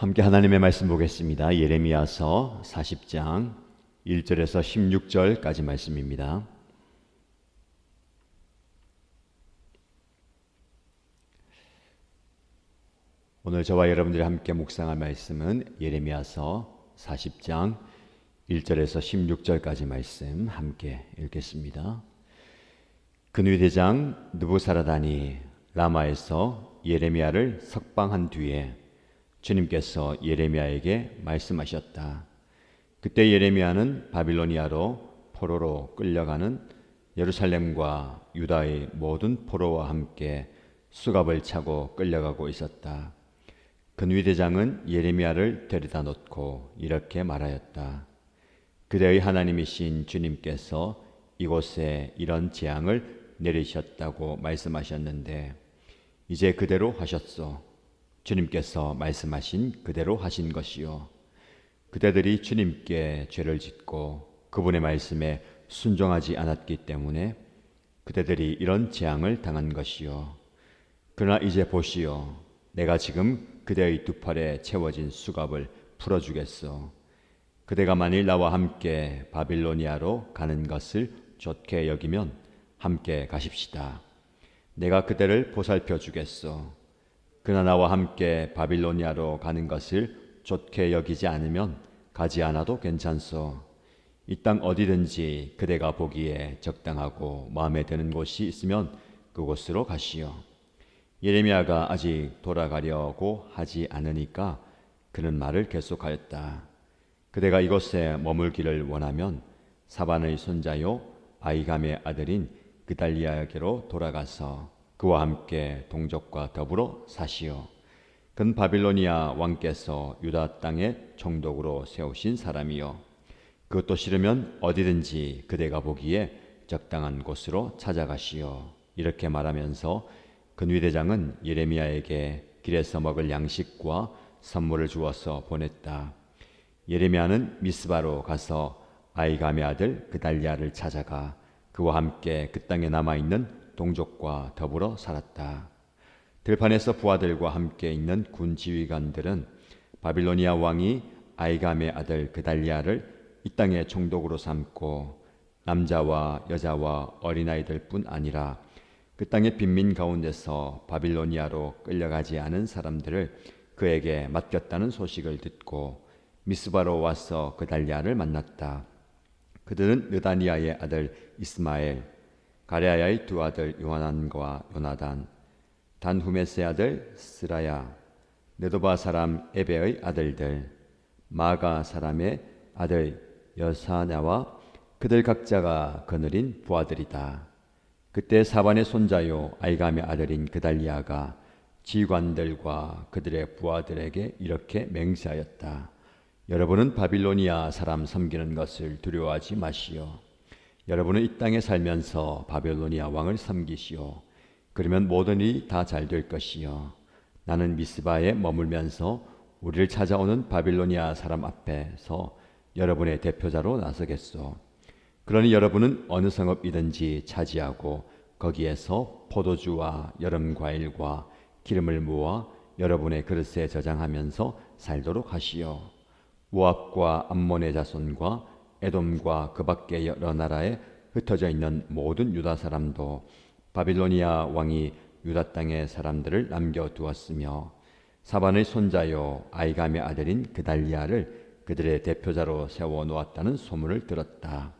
함께 하나님의 말씀 보겠습니다. 예레미야서 40장 1절에서 16절까지 말씀입니다. 오늘 저와 여러분들이 함께 묵상할 말씀은 예레미야서 40장 1절에서 16절까지 말씀 함께 읽겠습니다. 근위 대장 느부사라단이 라마에서 예레미야를 석방한 뒤에 주님께서 예레미야에게 말씀하셨다. 그때 예레미야는 바빌로니아로 포로로 끌려가는 예루살렘과 유다의 모든 포로와 함께 수갑을 차고 끌려가고 있었다. 근위대장은 예레미야를 데려다 놓고 이렇게 말하였다. 그대의 하나님이신 주님께서 이곳에 이런 재앙을 내리셨다고 말씀하셨는데 이제 그대로 하셨소. 주님께서 말씀하신 그대로 하신 것이요. 그대들이 주님께 죄를 짓고 그분의 말씀에 순종하지 않았기 때문에 그대들이 이런 재앙을 당한 것이요. 그러나 이제 보시오. 내가 지금 그대의 두 팔에 채워진 수갑을 풀어주겠소. 그대가 만일 나와 함께 바빌로니아로 가는 것을 좋게 여기면 함께 가십시다. 내가 그대를 보살펴 주겠소. 그러나 나와 함께 바빌로니아로 가는 것을 좋게 여기지 않으면 가지 않아도 괜찮소. 이 땅 어디든지 그대가 보기에 적당하고 마음에 드는 곳이 있으면 그곳으로 가시오. 예레미야가 아직 돌아가려고 하지 않으니까 그는 말을 계속하였다. 그대가 이곳에 머물기를 원하면 사반의 손자요 아이감의 아들인 그달리야에게로 돌아가서 그와 함께 동족과 더불어 사시오. 그는 바빌로니아 왕께서 유다 땅에 총독으로 세우신 사람이요. 그것도 싫으면 어디든지 그대가 보기에 적당한 곳으로 찾아가시오. 이렇게 말하면서 근위대장은 예레미야에게 길에서 먹을 양식과 선물을 주어서 보냈다. 예레미야는 미스바로 가서 아이감의 아들 그달리야를 찾아가 그와 함께 그 땅에 남아있는 동족과 더불어 살았다. 들판에서 부하들과 함께 있는 군 지휘관들은 바빌로니아 왕이 아이감의 아들 그달리야를 이 땅의 총독으로 삼고 남자와 여자와 어린아이들뿐 아니라 그 땅의 빈민 가운데서 바빌로니아로 끌려가지 않은 사람들을 그에게 맡겼다는 소식을 듣고 미스바로 와서 그달리야를 만났다. 그들은 느다니아의 아들 이스마엘, 가레아야의 두 아들 요하난과 요나단, 단후메스의 아들 스라야, 네도바 사람 에베의 아들들, 마가 사람의 아들 여사냐와 그들 각자가 거느린 부하들이다. 그때 사반의 손자요 아이감의 아들인 그달리야가 지휘관들과 그들의 부하들에게 이렇게 맹세하였다. 여러분은 바빌로니아 사람 섬기는 것을 두려워하지 마시오. 여러분은 이 땅에 살면서 바빌로니아 왕을 섬기시오. 그러면 모든 일이 다 잘 될 것이요. 나는 미스바에 머물면서 우리를 찾아오는 바빌로니아 사람 앞에서 여러분의 대표자로 나서겠소. 그러니 여러분은 어느 성읍이든지 차지하고 거기에서 포도주와 여름 과일과 기름을 모아 여러분의 그릇에 저장하면서 살도록 하시오. 모압과 암몬의 자손과 에돔과 그 밖의 여러 나라에 흩어져 있는 모든 유다 사람도 바빌로니아 왕이 유다 땅의 사람들을 남겨두었으며 사반의 손자요 아이감의 아들인 그달리야를 그들의 대표자로 세워놓았다는 소문을 들었다.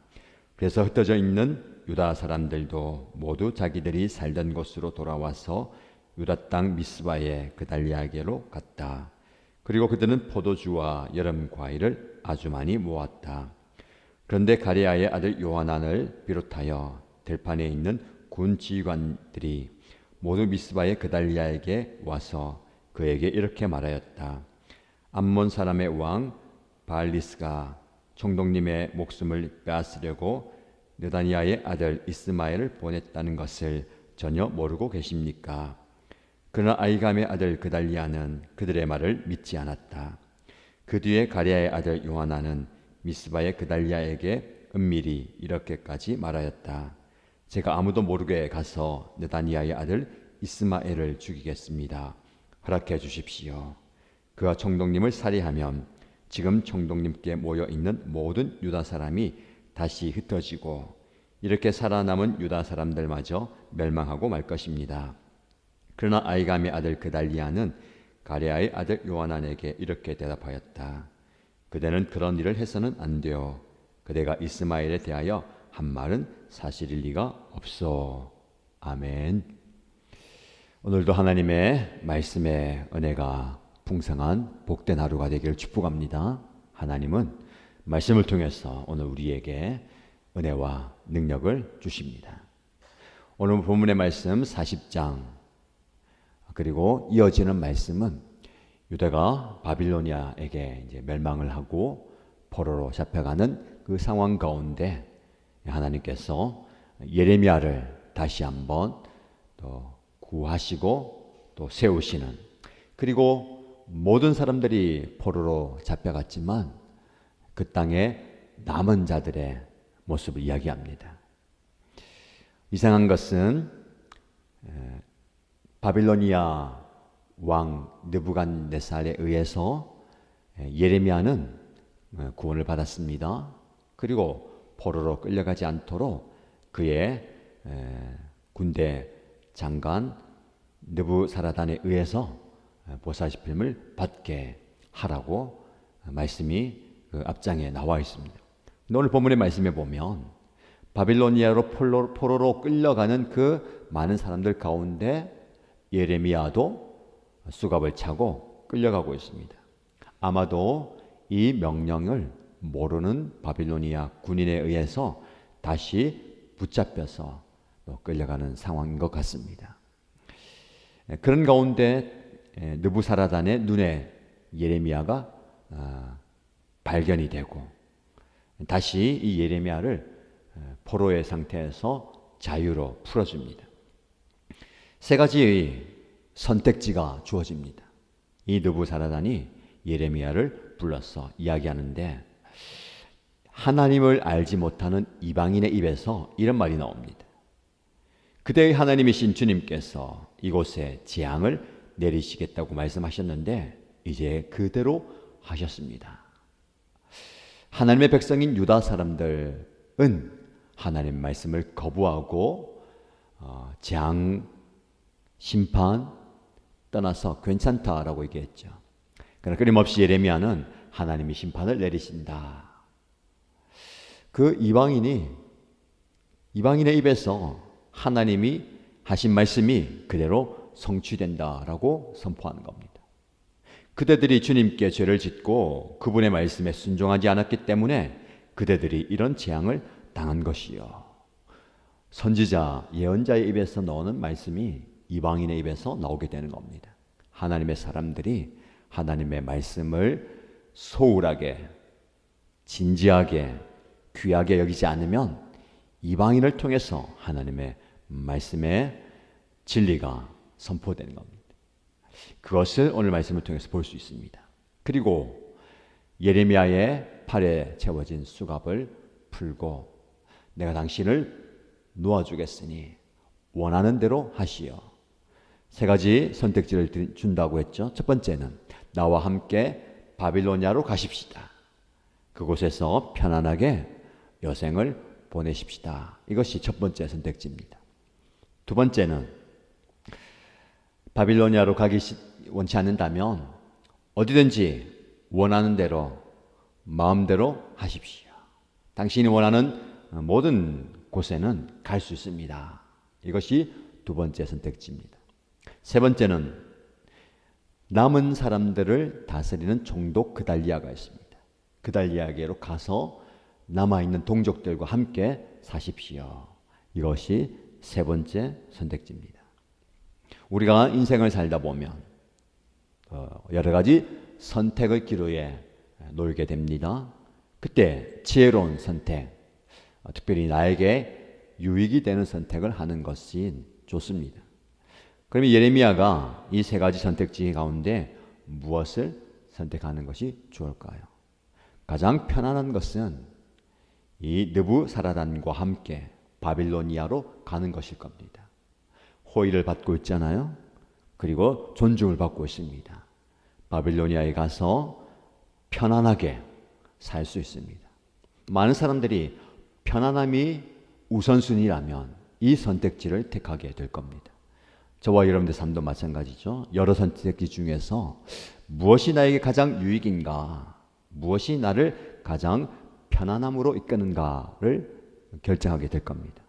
그래서 흩어져 있는 유다 사람들도 모두 자기들이 살던 곳으로 돌아와서 유다 땅 미스바의 그달리야에게로 갔다. 그리고 그들은 포도주와 여름 과일을 아주 많이 모았다. 그런데 가레아의 아들 요하난을 비롯하여 들판에 있는 군 지휘관들이 모두 미스바의 그달리야에게 와서 그에게 이렇게 말하였다. 암몬 사람의 왕 바알리스가 총독님의 목숨을 빼앗으려고 느다니아의 아들 이스마엘을 보냈다는 것을 전혀 모르고 계십니까? 그러나 아이감의 아들 그달리야는 그들의 말을 믿지 않았다. 그 뒤에 가레아의 아들 요하나는 미스바의 그달리야에게 은밀히 이렇게까지 말하였다. 제가 아무도 모르게 가서 느다니아의 아들 이스마엘을 죽이겠습니다. 허락해 주십시오. 그가 총독님을 살해하면 지금 총독님께 모여 있는 모든 유다 사람이 다시 흩어지고 이렇게 살아남은 유다 사람들마저 멸망하고 말 것입니다. 그러나 아이감의 아들 그달리아는 가레아의 아들 요하난에게 이렇게 대답하였다. 그대는 그런 일을 해서는 안 돼요. 그대가 이스마엘에 대하여 한 말은 사실일 리가 없어. 아멘. 오늘도 하나님의 말씀의 은혜가 풍성한 복된 하루가 되기를 축복합니다. 하나님은 말씀을 통해서 오늘 우리에게 은혜와 능력을 주십니다. 오늘 본문의 말씀 40장 그리고 이어지는 말씀은 유다가 바빌로니아에게 이제 멸망을 하고 포로로 잡혀가는 그 상황 가운데 하나님께서 예레미야를 다시 한번 또 구하시고 또 세우시는, 그리고 모든 사람들이 포로로 잡혀갔지만 그 땅에 남은 자들의 모습을 이야기합니다. 이상한 것은 바빌로니아 왕 느부갓네살에 의해서 예레미야는 구원을 받았습니다. 그리고 포로로 끌려가지 않도록 그의 군대 장관 느부사라단에 의해서 보살핌을 받게 하라고 말씀이 그 앞장에 나와 있습니다. 오늘 본문의 말씀에 보면 바빌로니아로 포로로 끌려가는 그 많은 사람들 가운데 예레미야도 수갑을 차고 끌려가고 있습니다. 아마도 이 명령을 모르는 바빌로니아 군인에 의해서 다시 붙잡혀서 끌려가는 상황인 것 같습니다. 그런 가운데 느부사라단의 눈에 예레미야가 발견이 되고 다시 이 예레미야를 포로의 상태에서 자유로 풀어줍니다. 세 가지의 선택지가 주어집니다. 이 느부사라단이 예레미야를 불러서 이야기하는데 하나님을 알지 못하는 이방인의 입에서 이런 말이 나옵니다. 그대의 하나님이신 주님께서 이곳에 재앙을 내리시겠다고 말씀하셨는데 이제 그대로 하셨습니다. 하나님의 백성인 유다 사람들은 하나님 말씀을 거부하고 재앙, 심판 떠나서 괜찮다라고 얘기했죠. 그러나 끊임없이 예레미야는 하나님이 심판을 내리신다. 그 이방인의 입에서 하나님이 하신 말씀이 그대로 성취된다라고 선포하는 겁니다. 그대들이 주님께 죄를 짓고 그분의 말씀에 순종하지 않았기 때문에 그대들이 이런 재앙을 당한 것이요. 선지자, 예언자의 입에서 나오는 말씀이 이방인의 입에서 나오게 되는 겁니다. 하나님의 사람들이 하나님의 말씀을 소홀하게, 진지하게, 귀하게 여기지 않으면 이방인을 통해서 하나님의 말씀의 진리가 선포되는 겁니다. 그것을 오늘 말씀을 통해서 볼 수 있습니다. 그리고 예레미야의 팔에 채워진 수갑을 풀고 내가 당신을 놓아주겠으니 원하는 대로 하시오. 세 가지 선택지를 준다고 했죠. 첫 번째는 나와 함께 바빌로니아로 가십시다. 그곳에서 편안하게 여생을 보내십시다. 이것이 첫 번째 선택지입니다. 두 번째는 바빌로니아로 가기 원치 않는다면 어디든지 원하는 대로 마음대로 하십시오. 당신이 원하는 모든 곳에는 갈 수 있습니다. 이것이 두 번째 선택지입니다. 세 번째는 남은 사람들을 다스리는 총독 그달리아가 있습니다. 그달리아에게로 가서 남아있는 동족들과 함께 사십시오. 이것이 세 번째 선택지입니다. 우리가 인생을 살다 보면 여러 가지 선택의 기로에 놓이게 됩니다. 그때 지혜로운 선택, 특별히 나에게 유익이 되는 선택을 하는 것이 좋습니다. 그러면 예레미야가 이 세 가지 선택지 가운데 무엇을 선택하는 것이 좋을까요? 가장 편안한 것은 이 느부사라단과 함께 바빌로니아로 가는 것일 겁니다. 호의를 받고 있잖아요. 그리고 존중을 받고 있습니다. 바빌로니아에 가서 편안하게 살 수 있습니다. 많은 사람들이 편안함이 우선순위라면 이 선택지를 택하게 될 겁니다. 저와 여러분들 삶도 마찬가지죠. 여러 선택지 중에서 무엇이 나에게 가장 유익인가, 무엇이 나를 가장 편안함으로 이끄는가를 결정하게 될 겁니다.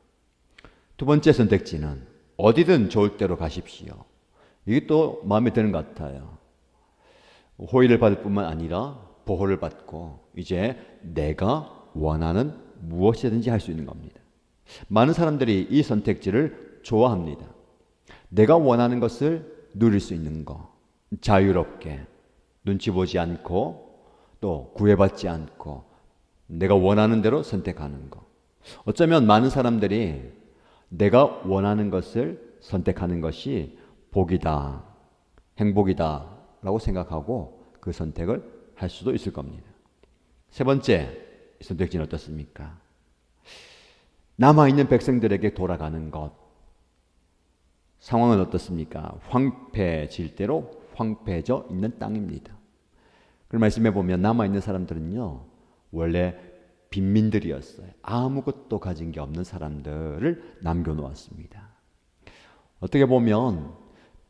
두 번째 선택지는 어디든 좋을 대로 가십시오. 이게 또 마음에 드는 것 같아요. 호의를 받을 뿐만 아니라 보호를 받고 이제 내가 원하는 무엇이든지 할 수 있는 겁니다. 많은 사람들이 이 선택지를 좋아합니다. 내가 원하는 것을 누릴 수 있는 거, 자유롭게 눈치 보지 않고 또 구애받지 않고 내가 원하는 대로 선택하는 거. 어쩌면 많은 사람들이 내가 원하는 것을 선택하는 것이 복이다, 행복이다 라고 생각하고 그 선택을 할 수도 있을 겁니다. 세 번째 선택지는 어떻습니까? 남아있는 백성들에게 돌아가는 것. 상황은 어떻습니까? 황폐해질 대로 황폐해져 있는 땅입니다. 그 말씀해 보면 남아있는 사람들은요, 원래 빈민들이었어요. 아무것도 가진 게 없는 사람들을 남겨놓았습니다. 어떻게 보면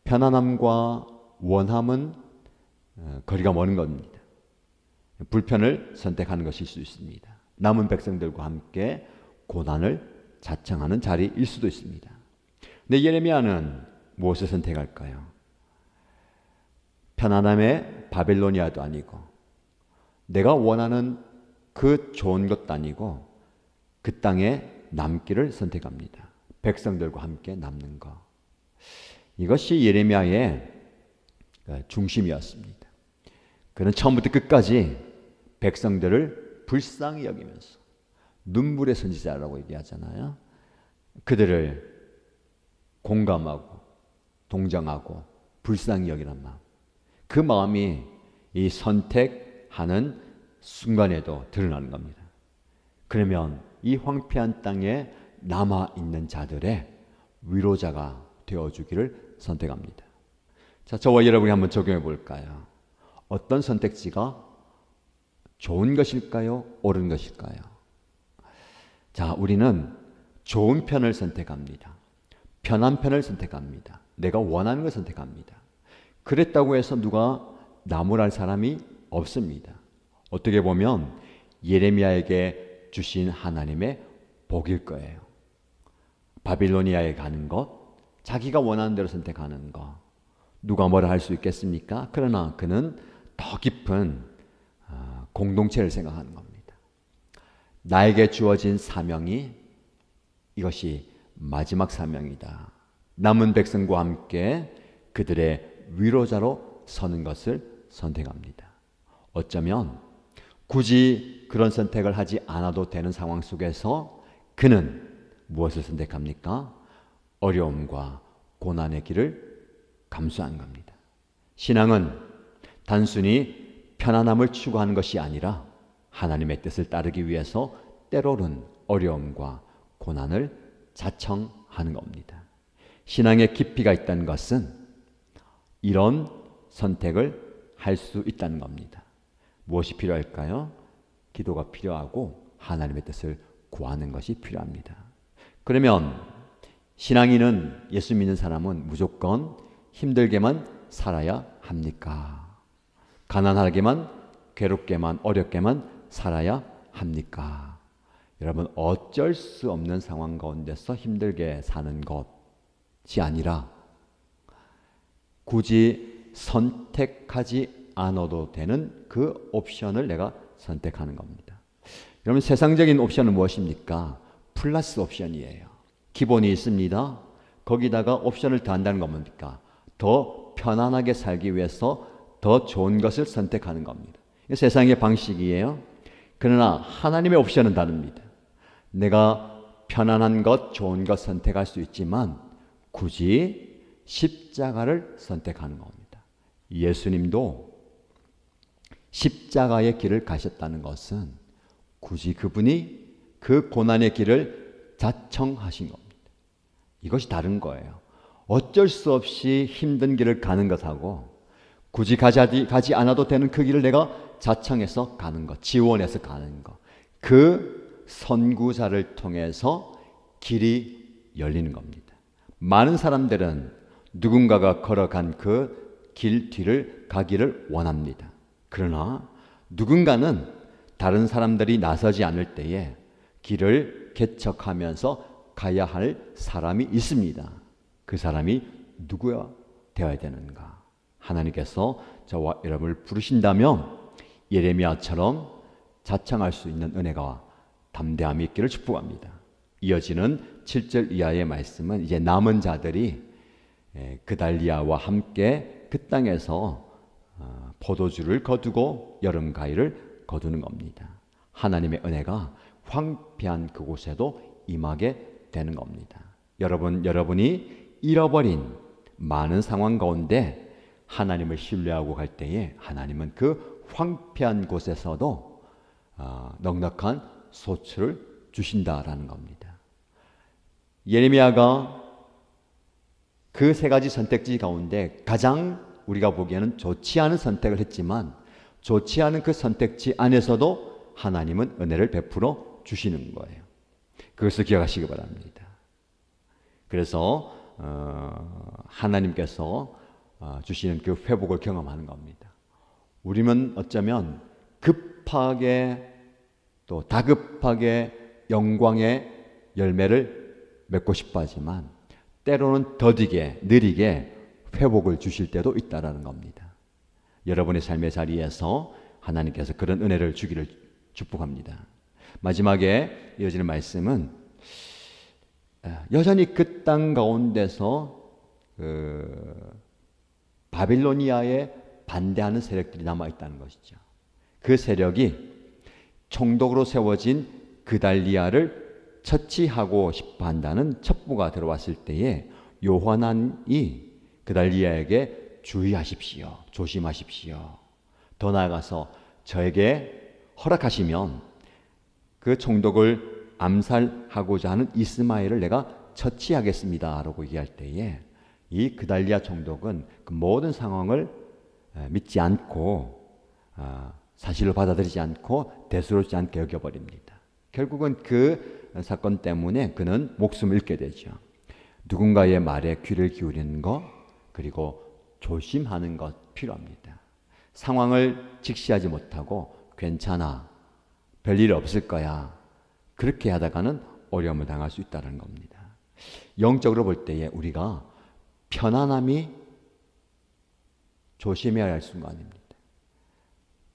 편안함과 원함은 거리가 먼 겁니다. 불편을 선택하는 것일 수 있습니다. 남은 백성들과 함께 고난을 자청하는 자리일 수도 있습니다. 근데 예레미야는 무엇을 선택할까요? 편안함의 바빌로니아도 아니고 내가 원하는 그 좋은 것도 아니고 그 땅에 남기를 선택합니다. 백성들과 함께 남는 것. 이것이 예레미야의 중심이었습니다. 그는 처음부터 끝까지 백성들을 불쌍히 여기면서 눈물의 선지자라고 얘기하잖아요. 그들을 공감하고 동정하고 불쌍히 여기는 마음. 그 마음이 이 선택하는 순간에도 드러나는 겁니다. 그러면 이 황폐한 땅에 남아있는 자들의 위로자가 되어주기를 선택합니다. 자, 저와 여러분이 한번 적용해 볼까요? 어떤 선택지가 좋은 것일까요? 옳은 것일까요? 자, 우리는 좋은 편을 선택합니다. 편한 편을 선택합니다. 내가 원하는 걸 선택합니다. 그랬다고 해서 누가 나무랄 사람이 없습니다. 어떻게 보면 예레미야에게 주신 하나님의 복일 거예요. 바빌로니아에 가는 것, 자기가 원하는 대로 선택하는 것, 누가 뭐라 할 수 있겠습니까? 그러나 그는 더 깊은 공동체를 생각하는 겁니다. 나에게 주어진 사명이 이것이 마지막 사명이다. 남은 백성과 함께 그들의 위로자로 서는 것을 선택합니다. 어쩌면 굳이 그런 선택을 하지 않아도 되는 상황 속에서 그는 무엇을 선택합니까? 어려움과 고난의 길을 감수한 겁니다. 신앙은 단순히 편안함을 추구하는 것이 아니라 하나님의 뜻을 따르기 위해서 때로는 어려움과 고난을 자청하는 겁니다. 신앙의 깊이가 있다는 것은 이런 선택을 할 수 있다는 겁니다. 무엇이 필요할까요? 기도가 필요하고 하나님의 뜻을 구하는 것이 필요합니다. 그러면 신앙인은, 예수 믿는 사람은 무조건 힘들게만 살아야 합니까? 가난하게만, 괴롭게만, 어렵게만 살아야 합니까? 여러분, 어쩔 수 없는 상황 가운데서 힘들게 사는 것이 아니라 굳이 선택하지 않아도 되는 그 옵션을 내가 선택하는 겁니다. 여러분, 세상적인 옵션은 무엇입니까? 플러스 옵션이에요. 기본이 있습니다. 거기다가 옵션을 더한다는 건 뭡니까? 더 편안하게 살기 위해서 더 좋은 것을 선택하는 겁니다. 세상의 방식이에요. 그러나 하나님의 옵션은 다릅니다. 내가 편안한 것, 좋은 것 선택할 수 있지만 굳이 십자가를 선택하는 겁니다. 예수님도 십자가의 길을 가셨다는 것은 굳이 그분이 그 고난의 길을 자청하신 겁니다. 이것이 다른 거예요. 어쩔 수 없이 힘든 길을 가는 것하고 굳이 가지 않아도 되는 그 길을 내가 자청해서 가는 것, 지원해서 가는 것. 그 선구자를 통해서 길이 열리는 겁니다. 많은 사람들은 누군가가 걸어간 그 길 뒤를 가기를 원합니다. 그러나 누군가는 다른 사람들이 나서지 않을 때에 길을 개척하면서 가야 할 사람이 있습니다. 그 사람이 누구야 되어야 되는가? 하나님께서 저와 여러분을 부르신다면 예레미야처럼 자청할 수 있는 은혜가 담대함이 있기를 축복합니다. 이어지는 7절 이하의 말씀은 이제 남은 자들이 그달리아와 함께 그 땅에서 포도주를 거두고 여름 가위를 거두는 겁니다. 하나님의 은혜가 황폐한 그곳에도 임하게 되는 겁니다. 여러분이 잃어버린 많은 상황 가운데 하나님을 신뢰하고 갈 때에 하나님은 그 황폐한 곳에서도 넉넉한 소출을 주신다라는 겁니다. 예레미야가 그 세 가지 선택지 가운데 가장 우리가 보기에는 좋지 않은 선택을 했지만 좋지 않은 그 선택지 안에서도 하나님은 은혜를 베풀어 주시는 거예요. 그것을 기억하시기 바랍니다. 그래서 하나님께서 주시는 그 회복을 경험하는 겁니다. 우리는 어쩌면 급하게 또 다급하게 영광의 열매를 맺고 싶어 하지만 때로는 더디게 느리게 회복을 주실 때도 있다라는 겁니다. 여러분의 삶의 자리에서 하나님께서 그런 은혜를 주기를 축복합니다. 마지막에 이어지는 말씀은 여전히 그 땅 가운데서 바빌로니아에 반대하는 세력들이 남아있다는 것이죠. 그 세력이 총독으로 세워진 그달리아를 처치하고 싶어 한다는 첩보가 들어왔을 때에 요하난이 그달리아에게 주의하십시오. 조심하십시오. 더 나아가서 저에게 허락하시면 그 총독을 암살하고자 하는 이스마엘을 내가 처치하겠습니다. 라고 얘기할 때에 이 그달리아 총독은 그 모든 상황을 믿지 않고 사실로 받아들이지 않고 대수롭지 않게 여겨버립니다. 결국은 그 사건 때문에 그는 목숨을 잃게 되죠. 누군가의 말에 귀를 기울이는 것 그리고 조심하는 것 필요합니다. 상황을 직시하지 못하고 괜찮아, 별일 없을 거야 그렇게 하다가는 어려움을 당할 수 있다는 겁니다. 영적으로 볼 때에 우리가 편안함이 조심해야 할 순간입니다.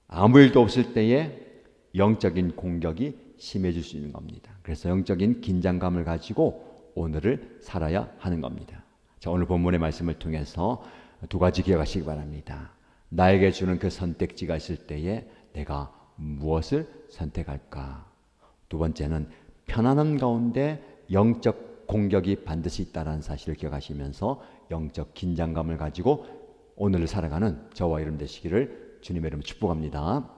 아무 일도 없을 때에 영적인 공격이 심해질 수 있는 겁니다. 그래서 영적인 긴장감을 가지고 오늘을 살아야 하는 겁니다. 자, 오늘 본문의 말씀을 통해서 두 가지 기억하시기 바랍니다. 나에게 주는 그 선택지가 있을 때에 내가 무엇을 선택할까? 두 번째는 편안함 가운데 영적 공격이 반드시 있다는 사실을 기억하시면서 영적 긴장감을 가지고 오늘을 살아가는 저와 여러분 되시기를 주님의 이름으로 축복합니다.